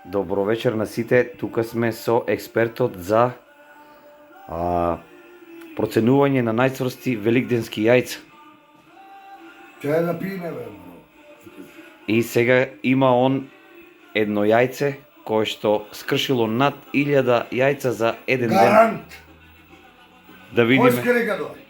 Добро вечер на сите, тука сме со експертот за проценување на најцврсти великденски јајца. Чај да пине, бе, бро. И сега има он едно јајце кое што скршило над 1000 јајца за еден ден. Гарант. Да Кој видиме. скре га дори?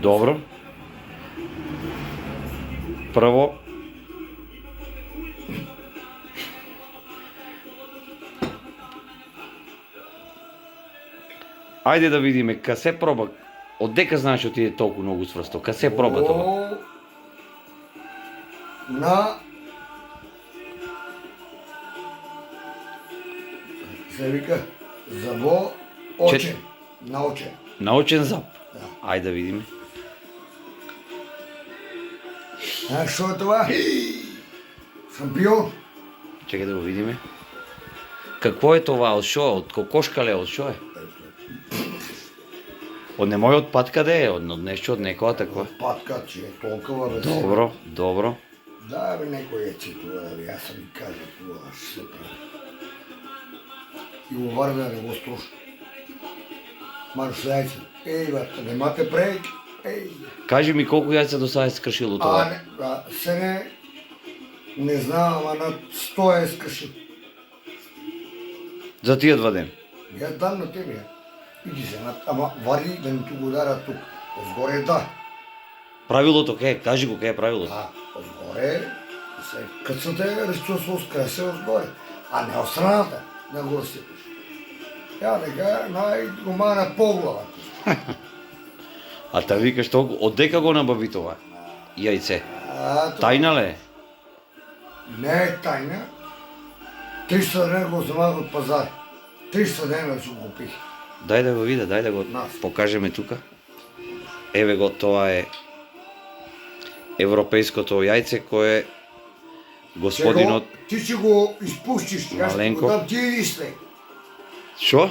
Добро. Прво ајде да видиме, ка се проба. Од дека знаеш што ти е толку многу цврсто? Ка се проба тоа? О, на се вика заво очен. На очен. Научен зап. Да. Ајде да видиме. Знаеш што е това? Шампион. Чекај да го видиме. Какво е това? Од шо? Од кокошка ле? Од шо е? Од немојот патка да е, од нешто, од некоја такова. Патка, че е толкова бе. Добро, добро. Да, бе, некој е че това, бе, јас съм ви кажа това, ще се прави. И го варве да не го строш. Марш јајца. Еј, бе, немате прејк. Еј. Кажи ми колку јајца до сега е скршило А, тоа? не, се не знам, ама над 100 е скршил. За тие 2 ден. Јас дам на тебе, иди се, ама вари да не ту го удара тук. Озгоре да. Правилото ке, кажи го ке е правилото. А, озгоре се кацате речосо скресе озгоре. А не од страната да го осипиш. Ја дека најгумана поглава. А та викаш толку, од дека го набави това? Јајце. Тајна ле? Не е тајна. 300 дена го замах од пазар. 300 дена се го купих. Дај да го виде, дај да го Нас. покажеме тука. Еве го, тоа е европејското јајце кое господинот... Ти си го испуштиш, јас ти Маленко. го дам, ти иди. Шо?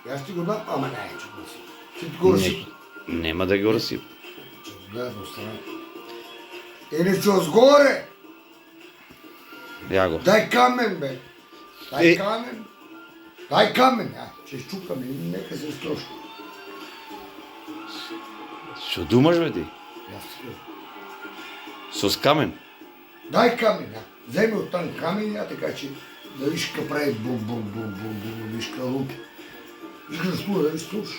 Јас ти го дам, ама не, че го си. Ти го раси. Нема да го расип. Че го гледам от страна. Иначе озгоре, Ја го. дай камен, бе. Е. Дай камен. Дай камен, ще щукам и нека се строши. Шо думаш бе ти? Јас ти кажам. Со скамен? Дай камен, Вземи от там камен, така че да виж ка прави бум, виж ка лупи. Виждаш тука, да ви слушаш.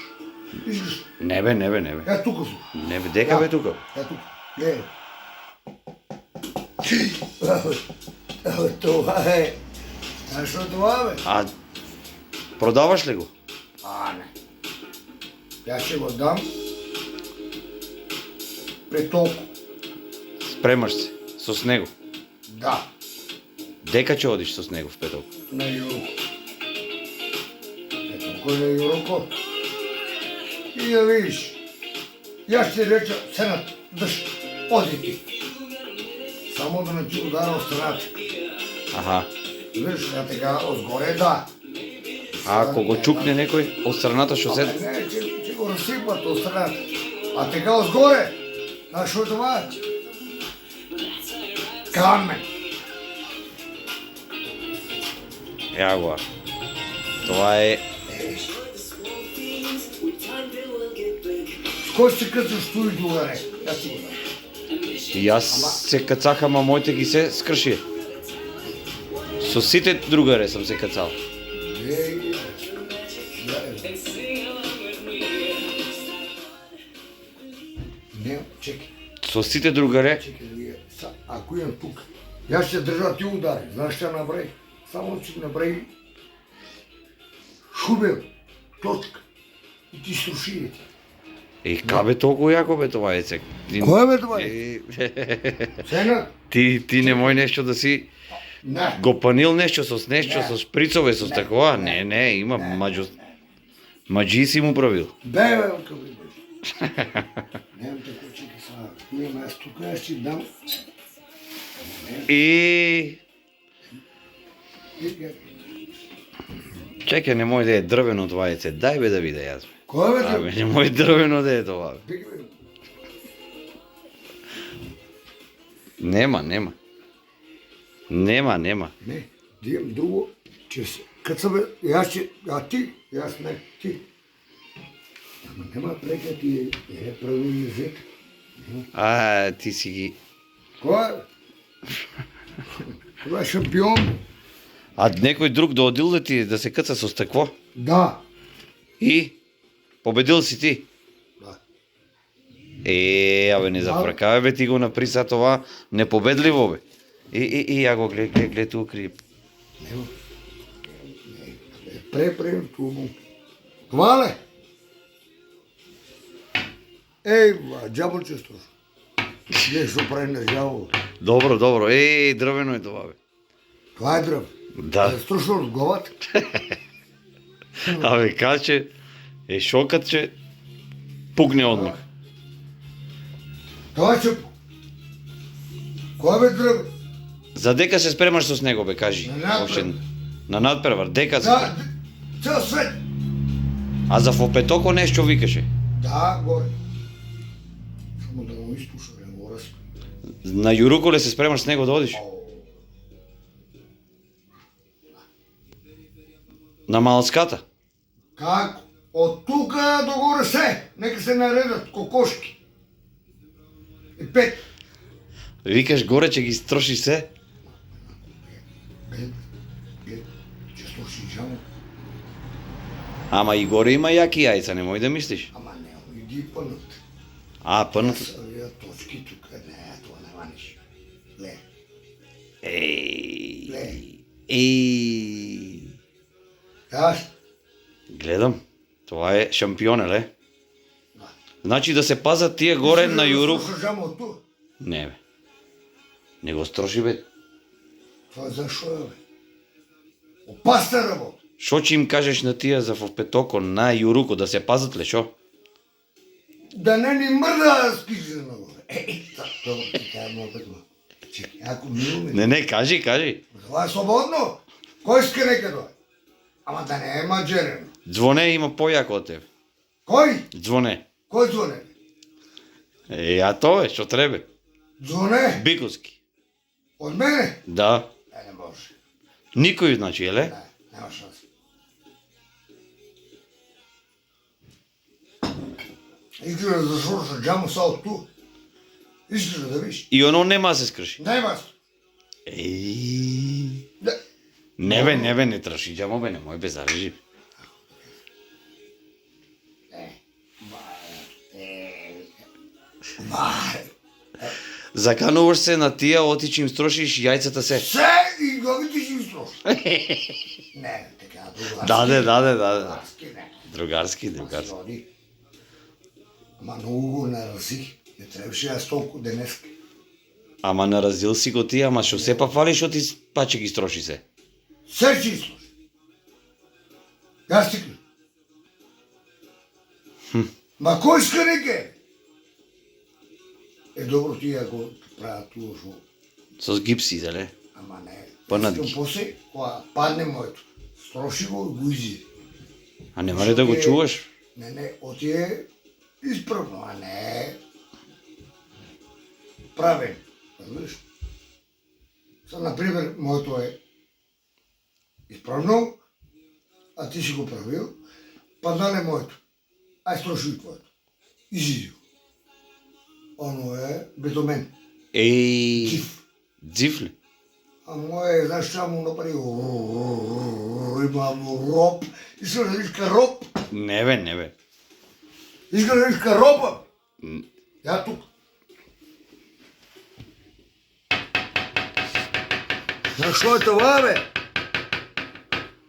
Виждаш. Не бе, не бе, не бе. Я тука слушаш. Не бе, дека бе тука? Я тук. Гледай. Това е. Знаеш що е това, бе? А продаваш ли го? Не. Аз ще го дам при толкова. Спремаш се со него. Да. Дека ќе одиш со него в петок? На Юроко. Ето кой на Юроко. И да видиш. Аз ти реча, сенат, дъжд, оди ти. Само да не ти удара от страната. Аха. Виж, така, отгоре да. А ако го чукне некој од страната што се... Не, че го разсипат от страната. А така отгоре, знаеш що е това? Камен. Ја го. Тоа е... С кой се късаш ту и другаре? Аз ти го дам. И јас се кацах, ама моите ги се скрши. Со сите другаре сам се кацал. Не, чекай. Со сите другаре... Чекай да видя. Ако имам тук, аз ще държа ти удари. Знаеш šta направи? Само че направи шубел, точка. И ти сруши. кабе толку јако бе това ецек. Кое бе това Сена? Ти немој нешто да си Не. го панил нешто со нешто, Не. со шприцове, со такова. Не, има маџи си му правил. Бе, къв ли беше? Нямам тако, чекай сега. Имам аз тук, аз ще дам. И... Чекай, немој да е дрвено това еце. Дај бе да виде јас. Кое бе? Абе, немој дрвено да е това. Нема. Нема, нема. Не, да имам друго, че като са бе, ти, аз не, ти. Ама нема прека ти е правилен език. Ти си ги... Кой е? Това е шампион. А некој друг доодил да се каца со стъкло? Да. И? Победил си ти? Да. Абе, не зафркавай, бе, ти го напри са това непобедливо, бе. Я го глед, тук крип. Нема. Препрем, това ли? Джабълче страшно. Нещо прави на джабъл. Добро, дрвено е това, бе. Това е дръв. Да. Страшно от главата. Абе, кажа, че е шокът, че пукне одмах. Това е че... Кой бе дръв? За дека се спремаш с него, бе, кажи. На надпревар. Още на надпревар, дека се. Да, цял свет. А за Фопетоко нещо викаше. Да, горе. Само да му изпуша, не го разпи. На Юруко ли се спремаш с него да одиш? На Малската? Как? От тука до горе се. Нека се наредат кокошки. И 5. Викаш горе, че ги строшиш се? Че слушай джамо. Ама и горе има яки яйца, не мой да мислиш. Ама не, иди пънат. Пънат. Са точки тук. Не, това не маниш. Ле. Аз? Гледам. Това е шампион, ле? Да. Значи да се пазат тия горе на Юрук. Слушаш джамо от тук. Не, бе. Не го строши, бе. Това защо е, бе? Опасна работа. Шо че им кажеш на тия за Фопетоко, на Юруко, да се пазат ли, шо? Да не ни мърда да спиш за нагоре. Това ти кажа много пътно. Ако мило Не, кажи. Това е свободно. Кой иска нека дойде? Ама да не е маджерено. Звоне има по-яко от тебе. Кой? Звоне. Кой звоне? То е, шо треба. Звоне? Биковски. От мене? Да. Не може. Никой, значи, еле? Не, няма шанс. Искаш да заслушаш джамо са от ту? Искаш да виж? И оно нема да се скръши. Няма. Да. Не бе, не траши, джамо бе, не мой бе, зарежи. Закануваш се на тия, оти че им строшиш яйцата се. Се и главите ще изтроши. Не, така, другарски. Да. Другарски, не. Другарски. Роди. Ама много го наразих. Не трябваше аз толкова денес. Ама наразил си го ти, ама шо се па фалиш, оти паче ги строши се. Се ще изтроши. Аз ти кажа. Ма кой иска неке? Добро ти ако правят лошо. С гипси, зале. Ама не. Пънат Искам ги. после, кога падне моето. Строши го и го изи. А нема ли да го чуваш? Не, оти е изправно, а не правен. Разбираш? Са, например, моето е изправно, а ти си го правил, паднале моето. Ай строши и твоето. Изизи го. Оно е бедомен. Джив. Джив ли? А мое, знаеш, само направи има роб. Искаш да виж роб? Не бе. Искаш да виж роба? Я тук. Защо е това, бе?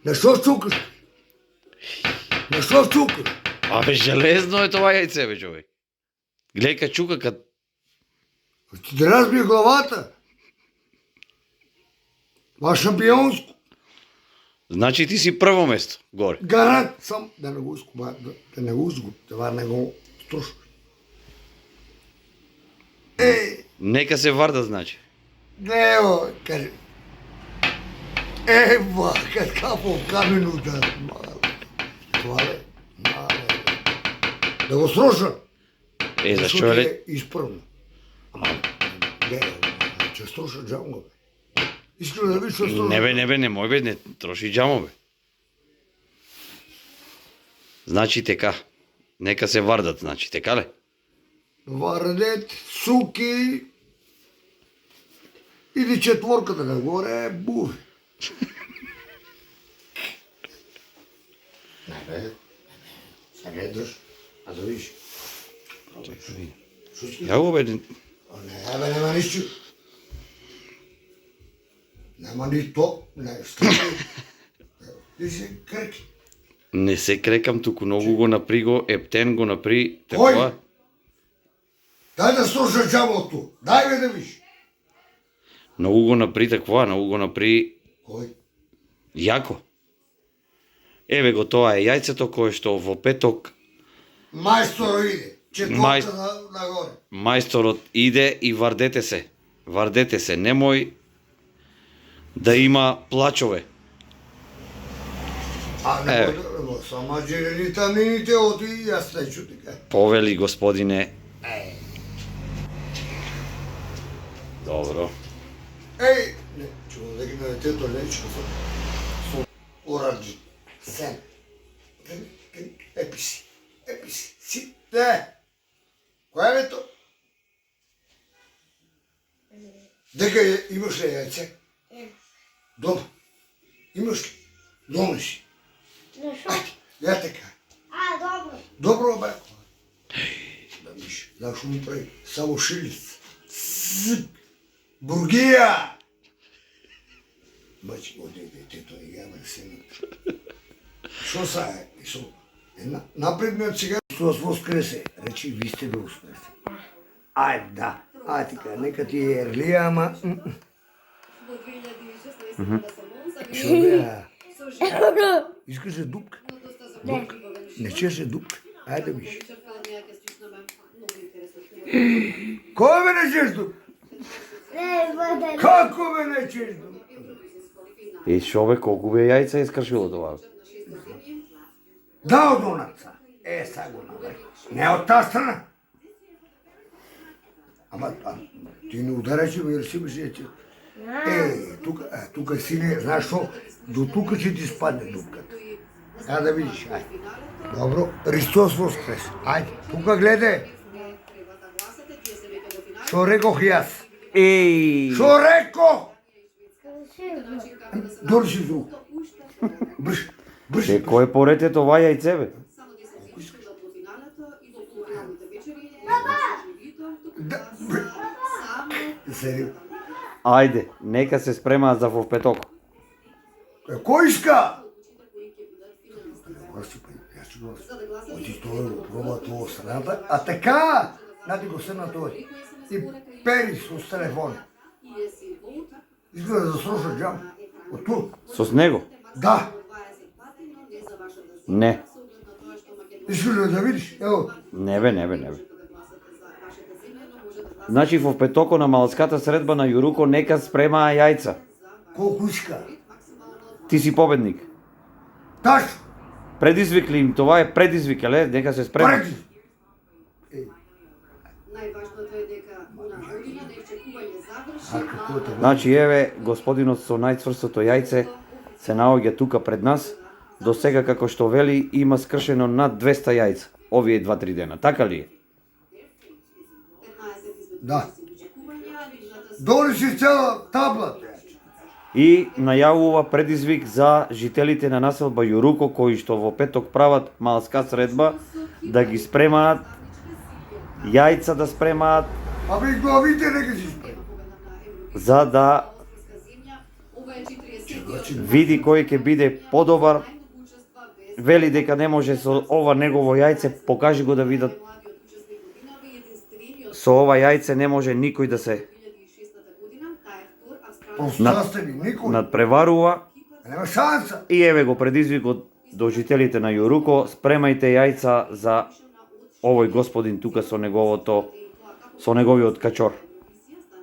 Защо чукаш? Защо чукаш? Абе, железно е това яйце, бе, човек. Гледай ка чука, Ти да разби главата. Това шампионско. Значи ти си първо место, горе. Гарант съм да не го изкуба, да не го изгуб, това не го струшва. Нека се варда, значи. Не, каже. Какаво камено да... Това е, да го сруша. Защо е ли? Изправно. Ама, че струша джанго, бе. Искрено да видиш што стружа. Не бе, немој бе, не троши џамо бе. Значи така. Нека се вардат, значи, така ле? Вардет, суки, или четворката нагоре, буви. Не бе, се гледаш, а да видиш. Шучки? Ја го бе, Не бе, нема ништо. Нема ни то, не, стани. Ти се крки. не се крекам, туку многу го напри го, Ептен го напри, Кој? такова. Дај да слуша джамото, дај бе да видиш. Многу го напри такова, многу го напри Кој? јако. Еве го тоа е јајцето кое што во петок Мајсторо иде, Мај- четворка нагоре. мајсторот иде и вардете се. Вардете се, немој да има плачове. А не Еве. го сама витамините оти и јас не чутика. Повели господине. Добро. Еј, не, чува да ги на детето лечко со оранџи, сен. Еписи, си, не. Која е то? Дека имаш ли јајце? Дома. Имаш ли? Донеси. Ајде, ја така. Dobro. Добро бе. Да виж, знаеш што ми прави? Само шилиц. Бургија! Бачи го детето и ја бе сенат. Што са е? Што? Напред ме од сега Христос воскресе. Речи, ви сте да воскресе. Ајде, да. Ајде така, нека ти е ерлија, ама... Што бе? Искаше дупка? Дупка? Не чеше дупка? Ајде виж. Кој ме не чеш дупка? Како ме не чеш дупка? И шо бе, колку бе јајца искршило тоа? Да, од онаца. Са го навер. Не од таа страна. Ама, ти не ударачи ме, jer си беше че... тука сине, знаеш што? До тука ќе ти спадне дупката. Да да видиш, ајде. Добро, Христос воскрес. Ајде, тука гледај. Што рекох јас? Еј! Што рекох? Држи звук. Брж, брж. Е, кој е порете това јајце бе? Серио. Ајде, нека се спремаат за во петок. Кој иска? Јас ќе го... Оти тоа го проба тоа страната, а така, нади го седна тоа и пери со телефон. Изгледа да слуша джам. Од ту. Со него? Да. Не. Изгледа да видиш, ево. Не бе. Значи во петоко на малската средба на Јуруко нека спремаа јајца. Колку иска? Ти си победник. Таш. Предизвик ли им, това е предизвик, еле, нека се спремат. Преди. Најважното е дека она година да чекување заврши. А како е тоа? Значи, еве, господинот со најцврстото јајце се наоѓа тука пред нас. До сега, како што вели, има скршено над 200 јајца. Овие 2-3 дена, така ли е? Да. Донеси цела табла. И најавува предизвик за жителите на населба Јуруко, кои што во петок прават малска средба, да ги спремаат, јајца да спремаат, А би главите нека си спре. за да види кој ќе биде подобар. Вели дека не може со ова негово јајце, покажи го да видат. Со ова јајце не може никој да се Остастени, никој. надпреварува. Нема шанса. И еве го предизвикот до жителите на Јуруко, спремајте јајца за овој господин тука со неговиот качор.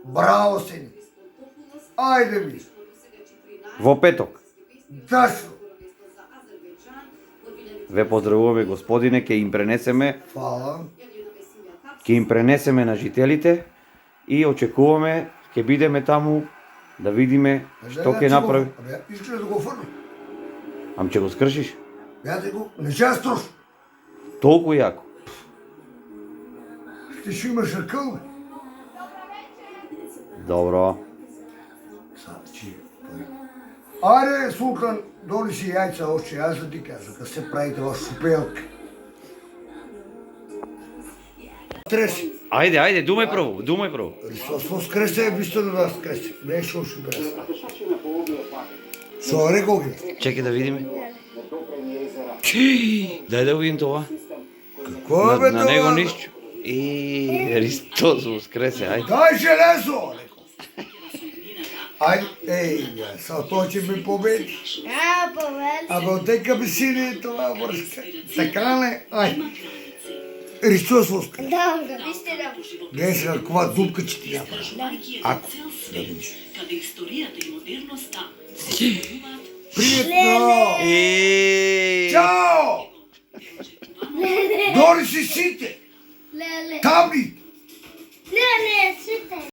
Браво сини. Ајде ми. Во петок. Ташно. Ве поздравуваме господине, ќе им пренесеме, Фала. на жителите и очекуваме ќе бидеме таму Да видиме што ќе направи. Искаш да го фърна? Ам ќе го скршиш? Бяте го, не ще строш. Толку јако. Ти ще имаш ръкъл, бе. Добро. Аре, Султан, донеси яйца още, аз да ти кажа, да се правите в шупелка. Треси. Ајде, думај прво. Христос скресе, вижте да вас скресе. Не ще още без. Со рекол ги. Чекай да видиме. Дај да видим тоа. Какво е бе На него това? ништо. Христос воскресе, ајде. Дай железо, рекол. Айде, бе, са той че ми победи. Абе, отека би сине това връзка. Така не, айде. Христос воскресе. Да, вижте да. Гледай сега каква дупка че ти направи. Ако, да видиш. Приятно! Чао! Дори си сите! Леле. Табли! Не, сите.